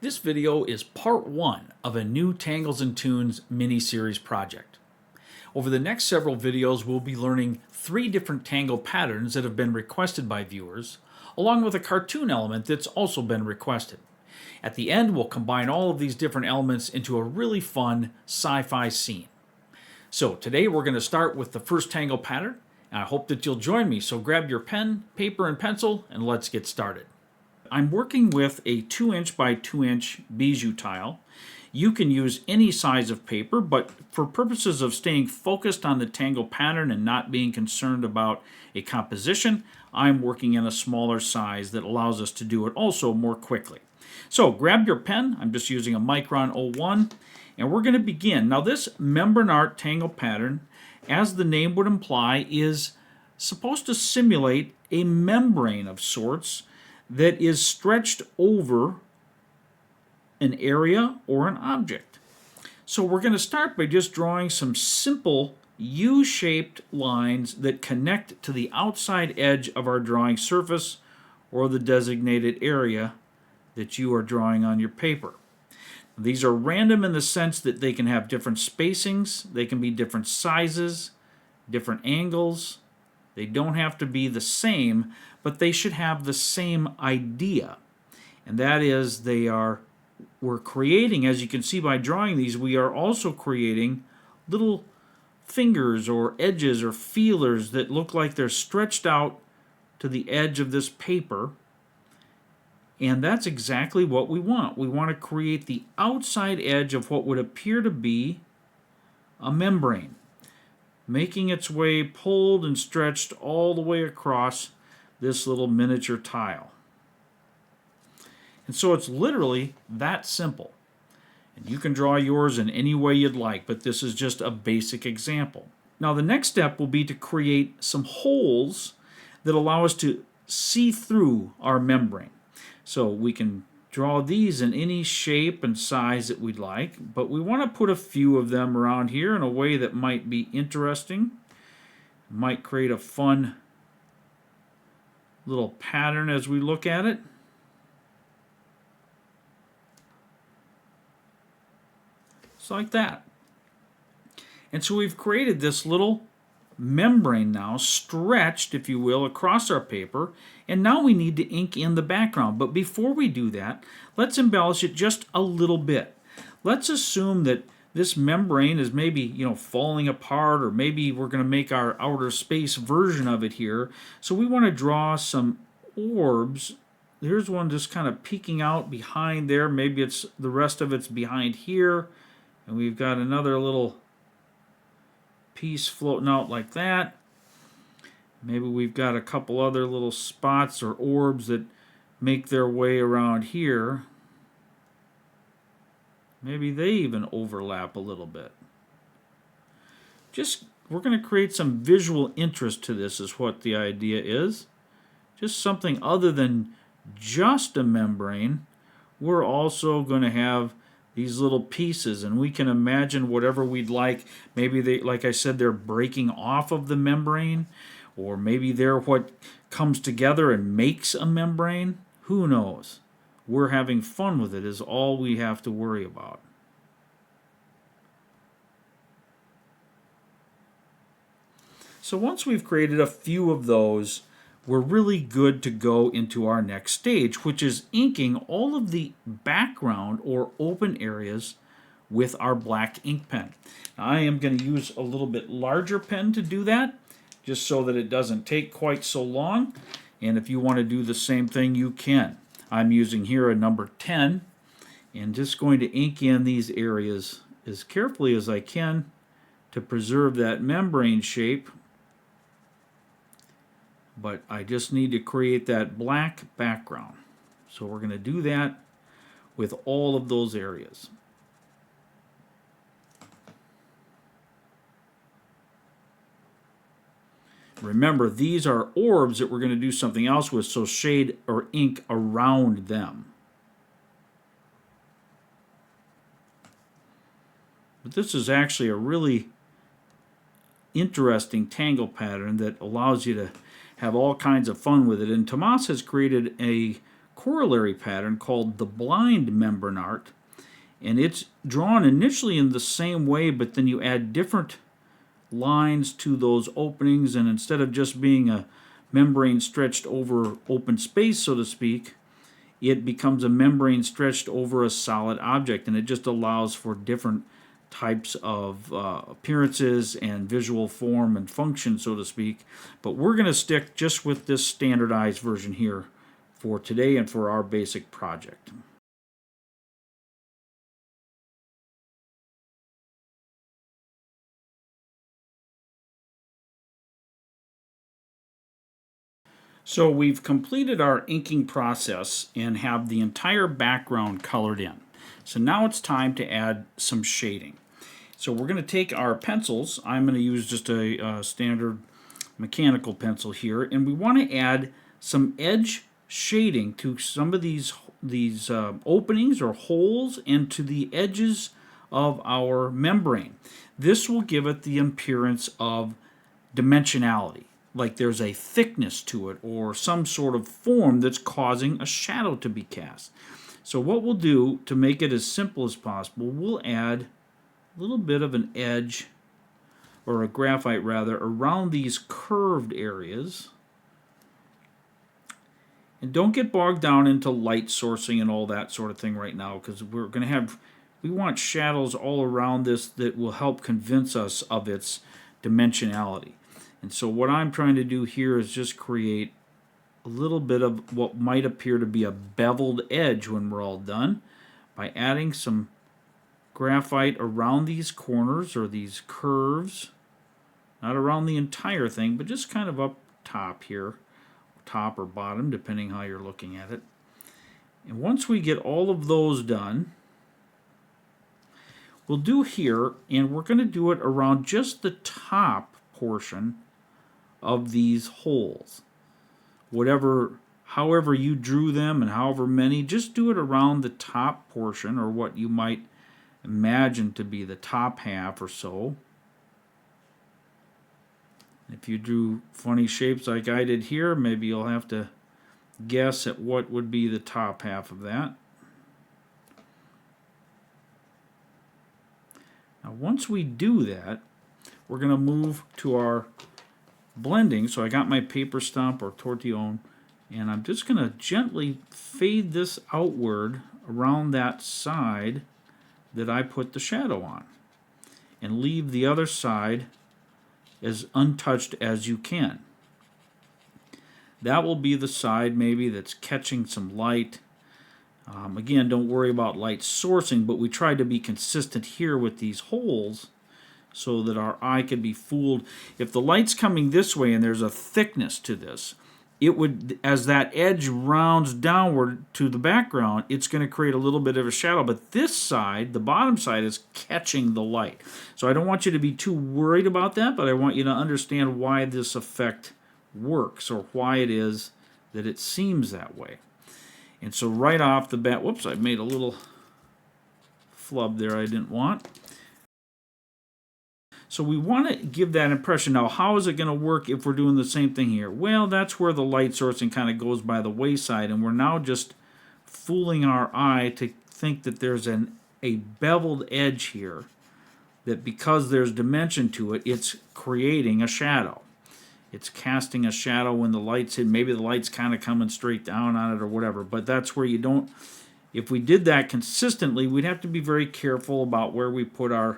This video is part one of a new Tangles and Tunes mini-series project. Over the next several videos, we'll be learning 3 different tangle patterns that have been requested by viewers, along with a cartoon element that's also been requested. At the end, we'll combine all of these different elements into a really fun sci-fi scene. So today we're going to start with the first tangle pattern, and I hope that you'll join me. So grab your pen, paper, and pencil, and let's get started. I'm working with a 2" by 2" bijou tile. You can use any size of paper, but for purposes of staying focused on the tangle pattern and not being concerned about a composition, I'm working in a smaller size that allows us to do it also more quickly. So grab your pen. I'm just using a Micron 01, and we're going to begin. Now this Membranart tangle pattern, as the name would imply, is supposed to simulate a membrane of sorts that is stretched over an area or an object. So we're going to start by just drawing some simple U-shaped lines that connect to the outside edge of our drawing surface or the designated area that you are drawing on your paper. These are random in the sense that they can have different spacings, they can be different sizes, different angles. They don't have to be the same, but they should have the same idea. And that is we're creating, as you can see by drawing these, we are also creating little fingers or edges or feelers that look like they're stretched out to the edge of this paper. And that's exactly what we want. We want to create the outside edge of what would appear to be a membrane, making its way pulled and stretched all the way across this little miniature tile. And so it's literally that simple. And you can draw yours in any way you'd like, but this is just a basic example. Now the next step will be to create some holes that allow us to see through our membrane. So we can draw these in any shape and size that we'd like, but we want to put a few of them around here in a way that might be interesting, might create a fun little pattern as we look at it. It's like that. And so we've created this little membrane now, stretched, if you will, across our paper, and now we need to ink in the background. But before we do that, let's embellish it just a little bit. Let's assume that this membrane is maybe, falling apart, or maybe we're going to make our outer space version of it here. So we want to draw some orbs. Here's one just kind of peeking out behind there. Maybe it's the rest of it's behind here. And we've got another little piece floating out like that. Maybe we've got a couple other little spots or orbs that make their way around here. Maybe they even overlap a little bit. We're going to create some visual interest to this is what the idea is. Just something other than just a membrane. We're also going to have these little pieces, and we can imagine whatever we'd like. Maybe they, like I said, they're breaking off of the membrane, or maybe they're what comes together and makes a membrane. Who knows? We're having fun with it is all we have to worry about. So once we've created a few of those, we're really good to go into our next stage, which is inking all of the background or open areas with our black ink pen. Now, I am going to use a little bit larger pen to do that, just so that it doesn't take quite so long. And if you want to do the same thing, you can. I'm using here a number 10, and just going to ink in these areas as carefully as I can to preserve that membrane shape. But I just need to create that black background. So we're going to do that with all of those areas. Remember, these are orbs that we're going to do something else with, so shade or ink around them. But this is actually a really interesting tangle pattern that allows you to have all kinds of fun with it. And Tomas has created a corollary pattern called the blind Membranart, and it's drawn initially in the same way, but then you add different lines to those openings, and instead of just being a membrane stretched over open space, so to speak, it becomes a membrane stretched over a solid object, and it just allows for different types of appearances and visual form and function, so to speak. But we're going to stick just with this standardized version here for today and for our basic project. So we've completed our inking process and have the entire background colored in. So now it's time to add some shading. So we're going to take our pencils. I'm going to use just a standard mechanical pencil here, and we want to add some edge shading to some of these openings or holes and to the edges of our membrane. This will give it the appearance of dimensionality, like there's a thickness to it or some sort of form that's causing a shadow to be cast. So what we'll do to make it as simple as possible, we'll add a little bit of an edge, or a graphite rather, around these curved areas. And don't get bogged down into light sourcing and all that sort of thing right now, because we want shadows all around this that will help convince us of its dimensionality. And so what I'm trying to do here is just create a little bit of what might appear to be a beveled edge when we're all done by adding some graphite around these corners or these curves, not around the entire thing, but just kind of up top here, top or bottom, depending how you're looking at it. And once we get all of those done, we'll do here, and we're going to do it around just the top portion of these holes. However you drew them and however many, just do it around the top portion, or what you might imagine to be the top half or so. If you drew funny shapes like I did here, maybe you'll have to guess at what would be the top half of that. Now once we do that, we're going to move to our blending. So I got my paper stump or tortillon, and I'm just going to gently fade this outward around that side that I put the shadow on, and leave the other side as untouched as you can. That will be the side maybe that's catching some light. Again, don't worry about light sourcing, but we tried to be consistent here with these holes so that our eye could be fooled. If the light's coming this way and there's a thickness to this, it would, as that edge rounds downward to the background, it's going to create a little bit of a shadow. But this side, the bottom side, is catching the light. So I don't want you to be too worried about that, but I want you to understand why this effect works, or why it is that it seems that way. And so right off the bat, whoops, I made a little flub there I didn't want. So we want to give that impression. Now, how is it going to work if we're doing the same thing here? Well, that's where the light sourcing kind of goes by the wayside, and we're now just fooling our eye to think that there's a beveled edge here, that because there's dimension to it, it's creating a shadow. It's casting a shadow when the light's in. Maybe the light's kind of coming straight down on it or whatever, but that's where you don't... If we did that consistently, we'd have to be very careful about where we put our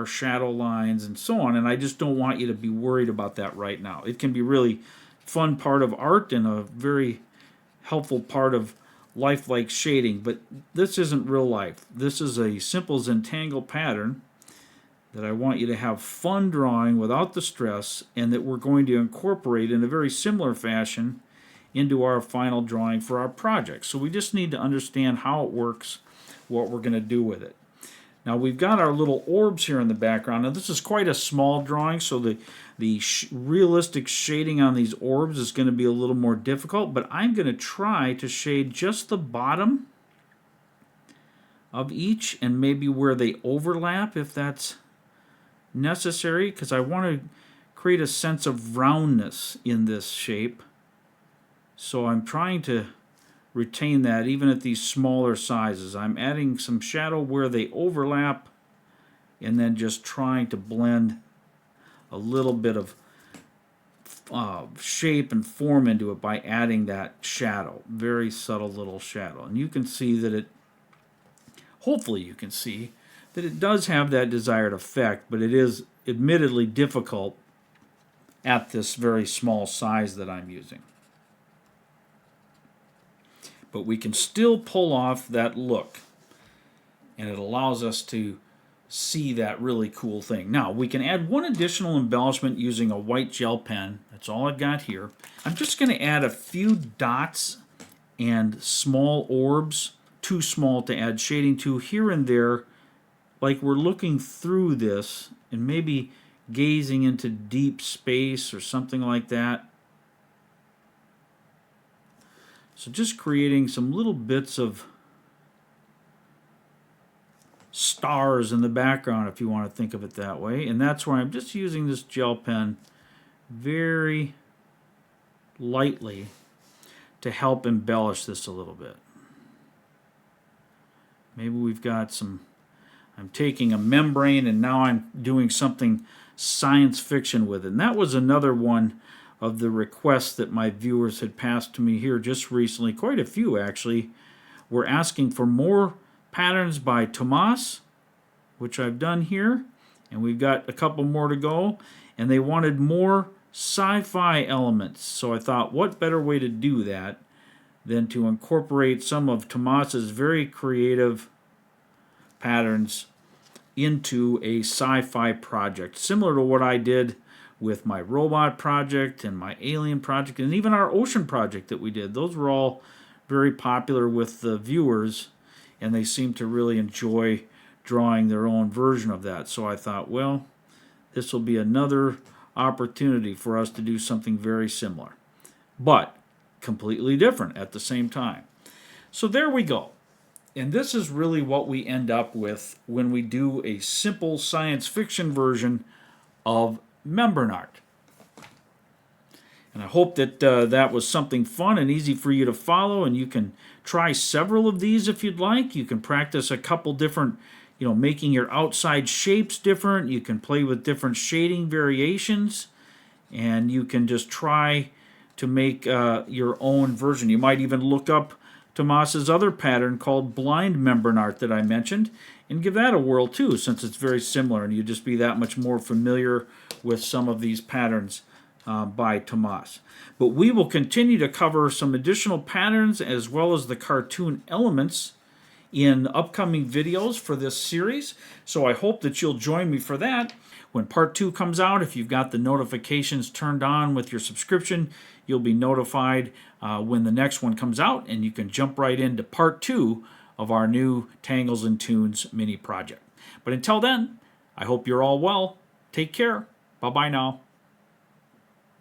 shadow lines and so on, and I just don't want you to be worried about that right now. It can be really fun part of art and a very helpful part of lifelike shading, but this isn't real life. This is a simple Zentangle pattern that I want you to have fun drawing without the stress, and that we're going to incorporate in a very similar fashion into our final drawing for our project. So we just need to understand how it works, what we're going to do with it. Now we've got our little orbs here in the background. Now this is quite a small drawing, so the realistic shading on these orbs is going to be a little more difficult, but I'm going to try to shade just the bottom of each and maybe where they overlap if that's necessary, because I want to create a sense of roundness in this shape. So I'm trying to retain that even at these smaller sizes. I'm adding some shadow where they overlap and then just trying to blend a little bit of shape and form into it by adding that shadow. Very subtle little shadow. And you can see that hopefully you can see that it does have that desired effect, but it is admittedly difficult at this very small size that I'm using. But we can still pull off that look, and it allows us to see that really cool thing. Now, we can add one additional embellishment using a white gel pen. That's all I've got here. I'm just going to add a few dots and small orbs, too small to add shading to, here and there, like we're looking through this and maybe gazing into deep space or something like that. So just creating some little bits of stars in the background, if you want to think of it that way. And that's where I'm just using this gel pen very lightly to help embellish this a little bit. Maybe we've got some, I'm taking a membrane and now I'm doing something science fiction with it. And that was another one of the requests that my viewers had passed to me here just recently. Quite a few actually were asking for more patterns by Tomas, which I've done here, and we've got a couple more to go, and they wanted more sci-fi elements. So I thought, what better way to do that than to incorporate some of Tomas's very creative patterns into a sci-fi project, similar to what I did with my robot project and my alien project and even our ocean project that we did. Those were all very popular with the viewers, and they seemed to really enjoy drawing their own version of that. So I thought, well, this will be another opportunity for us to do something very similar, but completely different at the same time. So there we go. And this is really what we end up with when we do a simple science fiction version of Membranart. And I hope that that was something fun and easy for you to follow, and you can try several of these if you'd like. You can practice a couple different, making your outside shapes different. You can play with different shading variations, and you can just try to make your own version. You might even look up Tomas's other pattern called Blind Membranart that I mentioned and give that a whirl too, since it's very similar, and you'd just be that much more familiar with some of these patterns by Tomas. But we will continue to cover some additional patterns as well as the cartoon elements in upcoming videos for this series. So I hope that you'll join me for that. When part 2 comes out, if you've got the notifications turned on with your subscription, you'll be notified when the next one comes out, and you can jump right into part 2 of our new Tangles and Tunes mini project. But until then, I hope you're all well. Take care. Bye-bye now.